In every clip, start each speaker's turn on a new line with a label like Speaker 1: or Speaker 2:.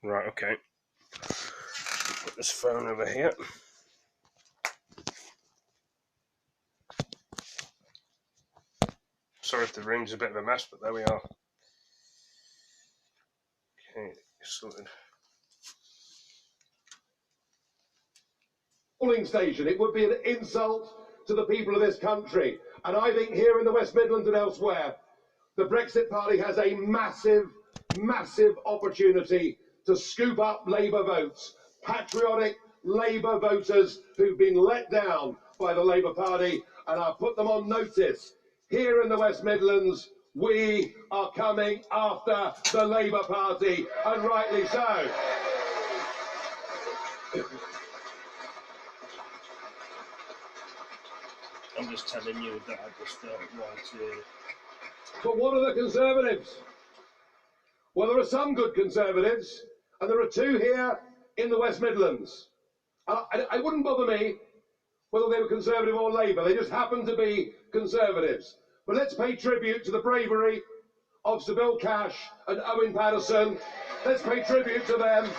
Speaker 1: Right, okay. Put this phone over here. Sorry if the room's a bit of a mess, but there we are. Okay, sorted.
Speaker 2: Polling station. It would be an insult to the people of this country. And I think here in the West Midlands and elsewhere, the Brexit Party has a massive, massive opportunity to scoop up Labour votes, patriotic Labour voters who've been let down by the Labour Party, and I've put them on notice. Here in the West Midlands, we are coming after the Labour Party, and rightly so.
Speaker 1: I'm just telling you that I just felt right here.
Speaker 2: But what are the Conservatives? Well, there are some good Conservatives, and there are two here in the West Midlands. It wouldn't bother me whether they were Conservative or Labour. They just happen to be Conservatives. But let's pay tribute to the bravery of Sir Bill Cash and Owen Paterson. Let's pay tribute to them.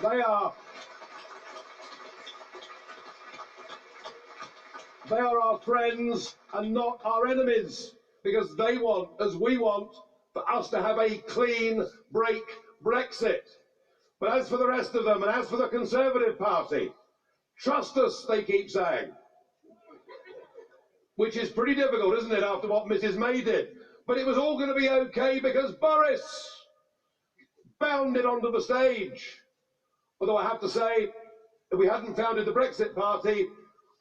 Speaker 2: They are our friends and not our enemies, because they want, as we want, for us to have a clean break Brexit. But as for the rest of them, and as for the Conservative Party, trust us, they keep saying. Which is pretty difficult, isn't it, after what Mrs May did? But it was all going to be okay because Boris bounded onto the stage. Although I have to say, if we hadn't founded the Brexit Party,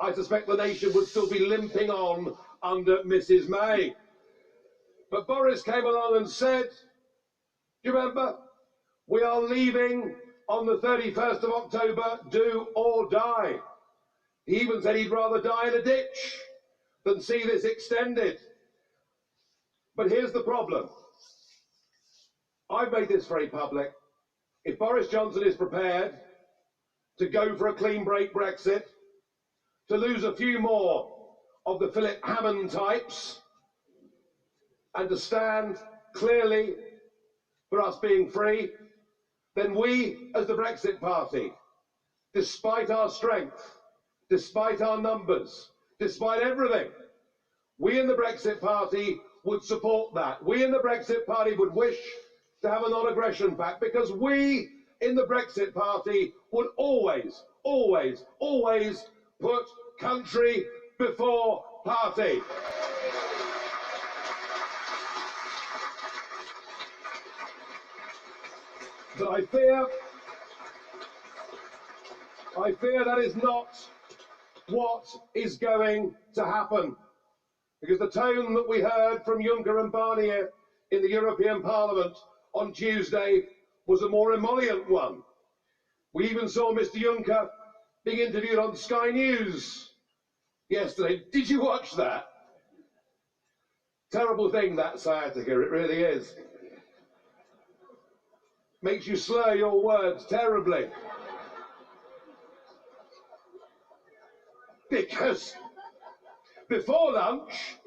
Speaker 2: I suspect the nation would still be limping on under Mrs May. But Boris came along and said, do you remember? We are leaving on the 31st of October, do or die. He even said he'd rather die in a ditch than see this extended. But here's the problem. I've made this very public. If Boris Johnson is prepared to go for a clean break Brexit, to lose a few more of the Philip Hammond types, and to stand clearly for us being free, then we, as the Brexit Party, despite our strength, despite our numbers, despite everything, we in the Brexit Party would support that. We in the Brexit Party would wish to have a non-aggression pact, because we in the Brexit Party would always, always, always put country before party. But I fear that is not what is going to happen, because the tone that we heard from Juncker and Barnier in the European Parliament on Tuesday was a more emollient one. We even saw Mr. Juncker being interviewed on Sky News yesterday. Did you watch that? Terrible thing, that sciatica, it really is. Makes you slur your words terribly. Because before lunch,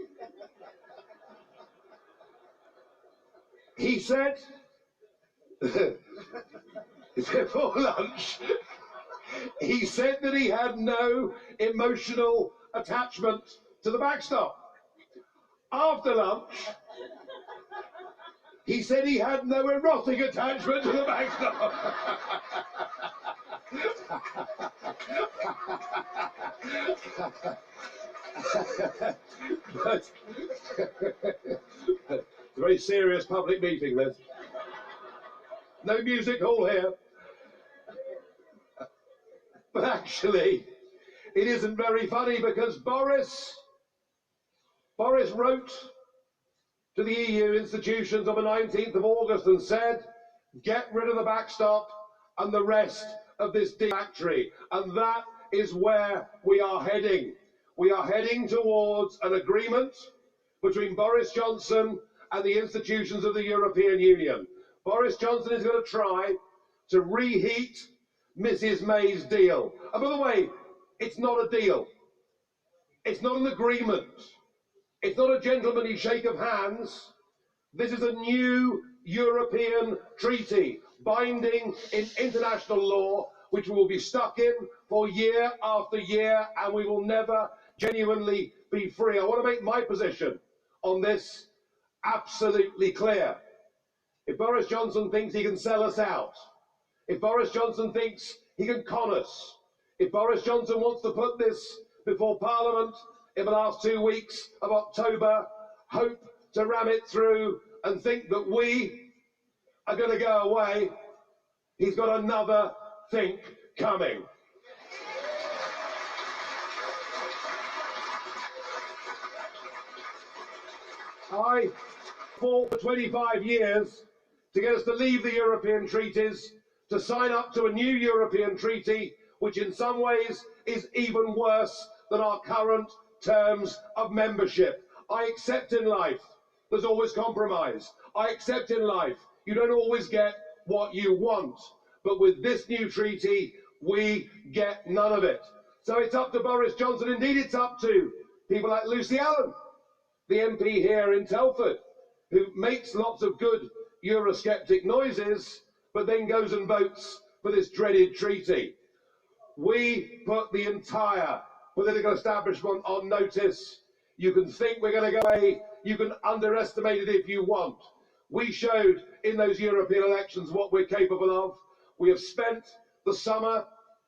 Speaker 2: he said, before lunch, he said that he had no emotional attachment to the backstop. After lunch, he said he had no erotic attachment to the backstop. But it's a very serious public meeting, this. No music hall here. But actually, it isn't very funny, because Boris wrote to the EU institutions on the 19th of August and said, get rid of the backstop and the rest of this factory. And that is where we are heading. We are heading towards an agreement between Boris Johnson and the institutions of the European Union. Boris Johnson is going to try to reheat Mrs May's deal. And by the way, it's not a deal. It's not an agreement. It's not a gentlemanly shake of hands. This is a new European treaty, binding in international law, which we will be stuck in for year after year, and we will never genuinely be free. I want to make my position on this absolutely clear. If Boris Johnson thinks he can sell us out, if Boris Johnson thinks he can con us, if Boris Johnson wants to put this before Parliament in the last 2 weeks of October, hope to ram it through and think that we are going to go away, he's got another think coming. I fought for 25 years to get us to leave the European treaties, to sign up to a new European treaty, which in some ways is even worse than our current terms of membership. I accept in life there's always compromise. I accept in life you don't always get what you want. But with this new treaty, we get none of it. So it's up to Boris Johnson. Indeed, it's up to people like Lucy Allen, the MP here in Telford, who makes lots of good Eurosceptic noises, but then goes and votes for this dreaded treaty. We put the entire political establishment on notice. You can think we're going to go away. You can underestimate it if you want. We showed in those European elections what we're capable of. We have spent the summer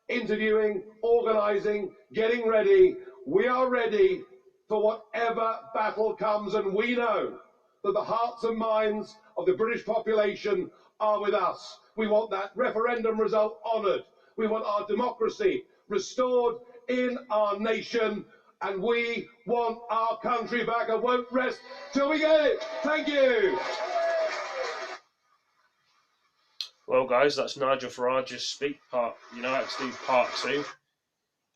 Speaker 2: interviewing, organising, getting ready. We are ready for whatever battle comes, and we know that the hearts and minds of the British population are with us. We want that referendum result honoured. We want our democracy restored in our nation, and we want our country back and won't rest till we get it. Thank you.
Speaker 1: Well, guys, that's Nigel Farage's speak part. You know, I had to do part 2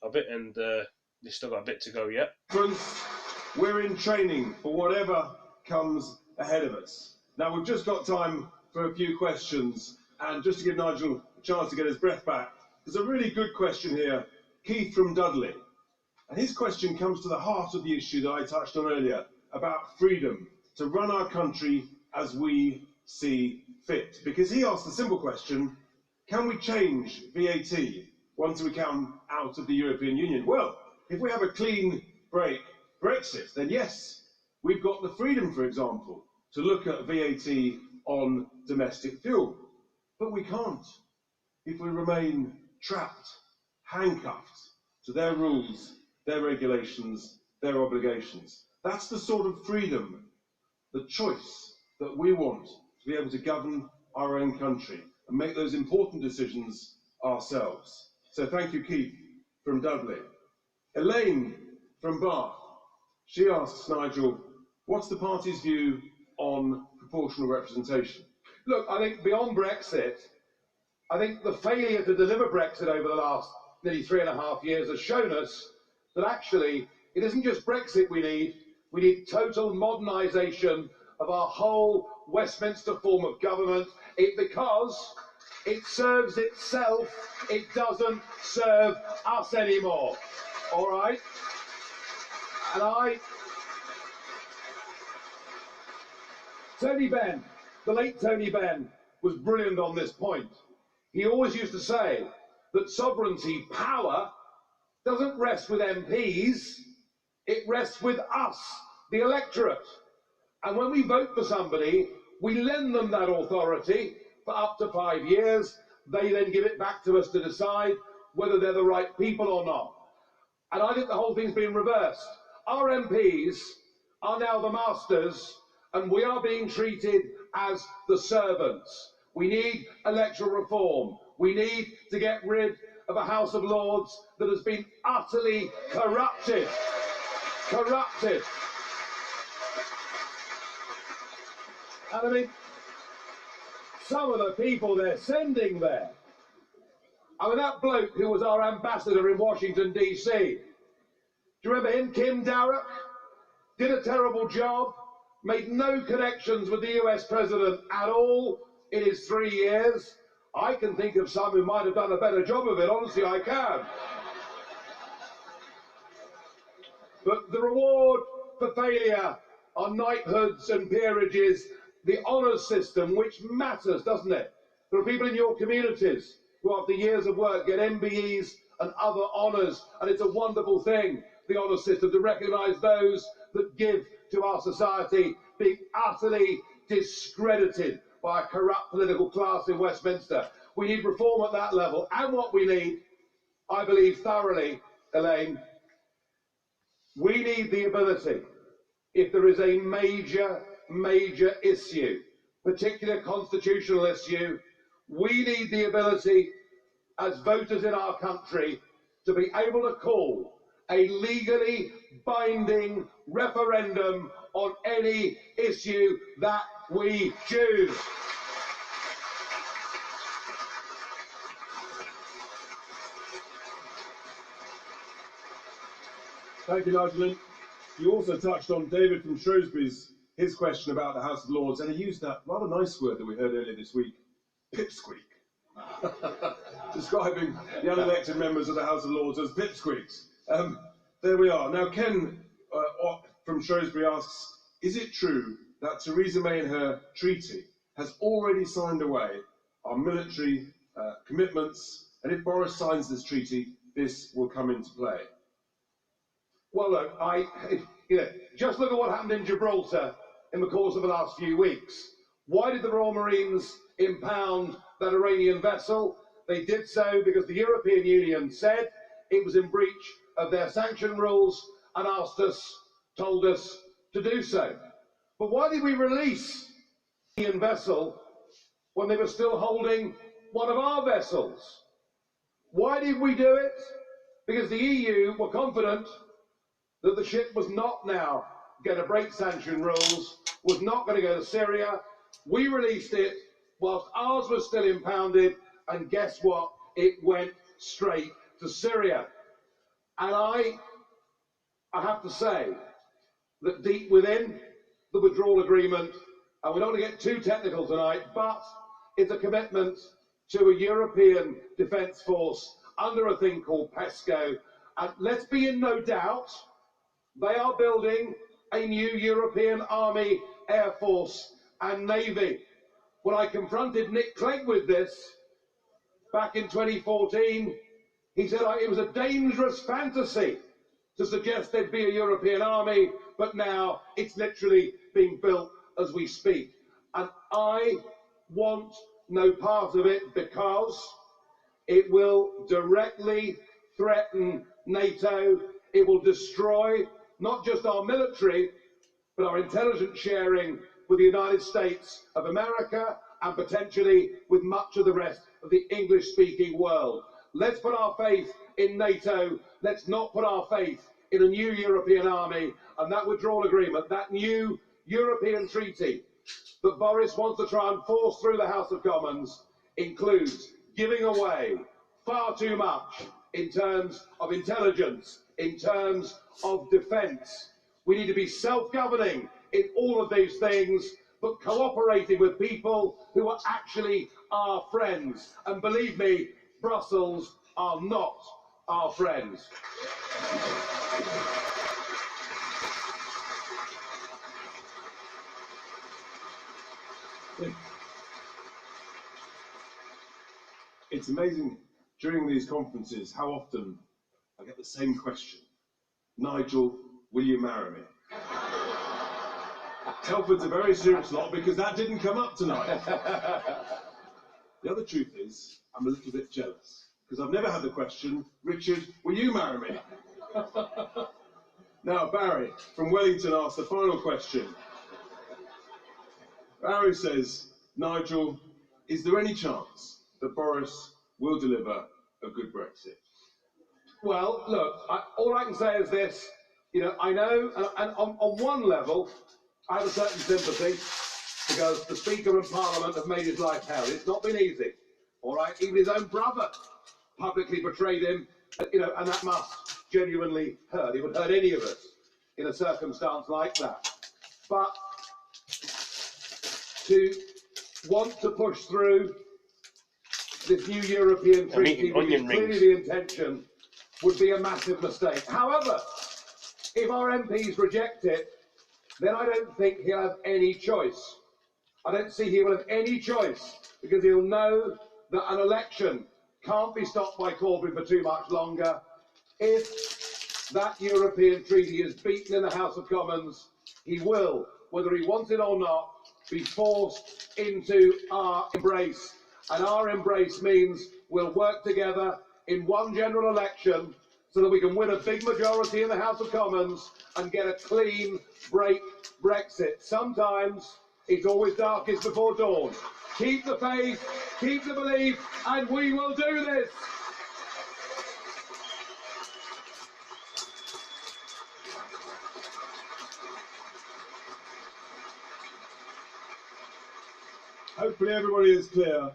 Speaker 1: of it, and we've still got a bit to go yet.
Speaker 2: We're in training for whatever comes ahead of us. Now, we've just got time for a few questions, and just to give Nigel a chance to get his breath back, there's a really good question here, Keith from Dudley. And his question comes to the heart of the issue that I touched on earlier, about freedom to run our country as we see fit. Because he asked the simple question, can we change VAT once we come out of the European Union? Well, if we have a clean break Brexit, then yes, we've got the freedom, for example, to look at VAT on domestic fuel. But we can't if we remain trapped, handcuffed to their rules, their regulations, their obligations. That's the sort of freedom, the choice that we want to be able to govern our own country and make those important decisions ourselves. So thank you, Keith from Dudley. Elaine from Bath, she asks Nigel, what's the party's view on proportional representation? Look, I think beyond Brexit, I think the failure to deliver Brexit over the last nearly 3.5 years has shown us that actually it isn't just Brexit we need total modernisation of our whole Westminster form of government, because it serves itself, it doesn't serve us anymore. All right? And Tony Benn, the late Tony Benn, was brilliant on this point. He always used to say that sovereignty, power, doesn't rest with MPs, it rests with us, the electorate. And when we vote for somebody, we lend them that authority for up to 5 years. They then give it back to us to decide whether they're the right people or not. And I think the whole thing's been reversed. Our MPs are now the masters, and we are being treated as the servants. We need electoral reform. We need to get rid of a House of Lords that has been utterly corrupted. Corrupted. And I mean, some of the people they're sending there. I mean, that bloke who was our ambassador in Washington, D.C. Do you remember him, Kim Darroch? Did a terrible job, made no connections with the US president at all in his 3 years. I can think of some who might have done a better job of it, honestly I can. But the reward for failure are knighthoods and peerages the honours system, which matters, doesn't it? There are people in your communities who, after years of work, get MBEs and other honours, and it's a wonderful thing, the honours system, to recognise those that give to our society, being utterly discredited by a corrupt political class in Westminster. We need reform at that level, and what we need, I believe thoroughly, Elaine, we need the ability, if there is a major issue, particular constitutional issue, we need the ability as voters in our country to be able to call a legally binding referendum on any issue that we choose.
Speaker 3: Thank you, Nigel. You also touched on David from Shrewsbury's question about the House of Lords, and he used that rather nice word that we heard earlier this week, pipsqueak, describing the unelected members of the House of Lords as pipsqueaks. There we are. Now, Ken from Shrewsbury asks, is it true that Theresa May in her treaty has already signed away our military commitments, and if Boris signs this treaty, this will come into play?
Speaker 2: Well, look, just look at what happened in Gibraltar in the course of the last few weeks. Why did the Royal Marines impound that Iranian vessel? They did so because the European Union said it was in breach of their sanction rules and told us to do so. But why did we release the Iranian vessel when they were still holding one of our vessels? Why did we do it? Because the EU were confident that the ship was not now going to break sanction rules, was not going to go to Syria. We released it whilst ours was still impounded, and guess what? It went straight to Syria. And I have to say that deep within the withdrawal agreement, and we don't want to get too technical tonight, but it's a commitment to a European defence force under a thing called PESCO. And let's be in no doubt, they are building a new European Army, Air Force and Navy. When I confronted Nick Clegg with this back in 2014, he said it was a dangerous fantasy to suggest there'd be a European army, but now it's literally being built as we speak. And I want no part of it because it will directly threaten NATO. It will destroy not just our military, but our intelligence sharing with the United States of America and potentially with much of the rest of the English-speaking world. Let's put our faith in NATO. Let's not put our faith in a new European army. And that withdrawal agreement, that new European treaty that Boris wants to try and force through the House of Commons includes giving away far too much in terms of intelligence, in terms of defence. We need to be self-governing in all of these things, but cooperating with people who are actually our friends. And believe me, Brussels are not our friends.
Speaker 3: It's amazing during these conferences how often I get the same question. Nigel, will you marry me? Telford's a very serious lot because that didn't come up tonight. The other truth is, I'm a little bit jealous because I've never had the question, Richard, will you marry me? Now, Barry from Wellington asked the final question. Barry says, Nigel, is there any chance that Boris will deliver a good Brexit?
Speaker 2: Well, look, all I can say is this. I know, and on one level, I have a certain sympathy because the Speaker and Parliament have made his life hell. It's not been easy, all right? Even his own brother publicly betrayed him, and that must genuinely hurt. It would hurt any of us in a circumstance like that. But to want to push through this new European treaty, which is clearly the intention, would be a massive mistake. However, if our MPs reject it, then I don't think he'll have any choice I don't see he will have any choice, because he'll know that an election can't be stopped by Corbyn for too much longer. If that European treaty is beaten in the House of Commons, he will, whether he wants it or not, be forced into our embrace. And our embrace means we'll work together in one general election so that we can win a big majority in the House of Commons and get a clean break Brexit. Sometimes it's always darkest before dawn. Keep the faith, keep the belief, and we will do this.
Speaker 3: Hopefully everybody is clear.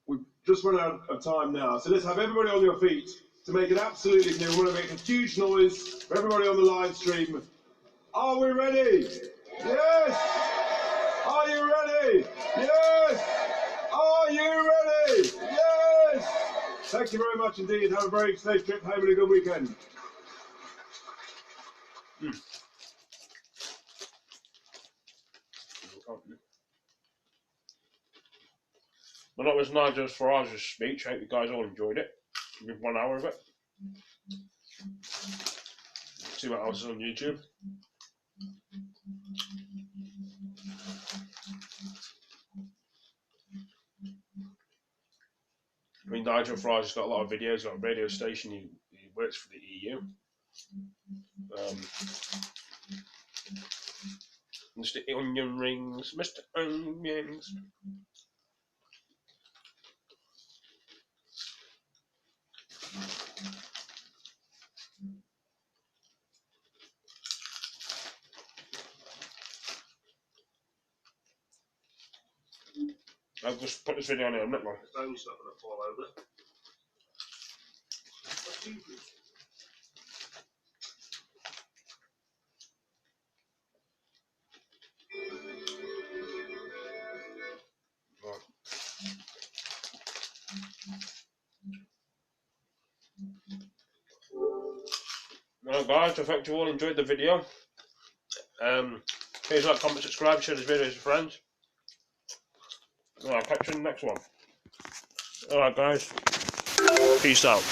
Speaker 3: We've just run out of time now, so let's have everybody on your feet to make it absolutely clear. We want to make a huge noise for everybody on the live stream. Are we ready? Yes! Are you ready? Yes! Are you ready? Yes! Thank you very much indeed. Have a very safe trip home and a good weekend.
Speaker 1: Well, that was Nigel Farage's speech. I hope you guys all enjoyed it. Give 1 hour of it. See what else is on YouTube. I mean, Nigel Farage's got a lot of videos. He's got a radio station. He works for the EU. Mr. Onion Rings, Mr. Onions. I'll just put this video on here, I'm not going.
Speaker 4: The phone's not going to fall over.
Speaker 1: Well guys, I hope you all enjoyed the video. Please like, comment, subscribe, share this video with your friends. I'll catch you in the next one. Alright guys, peace out.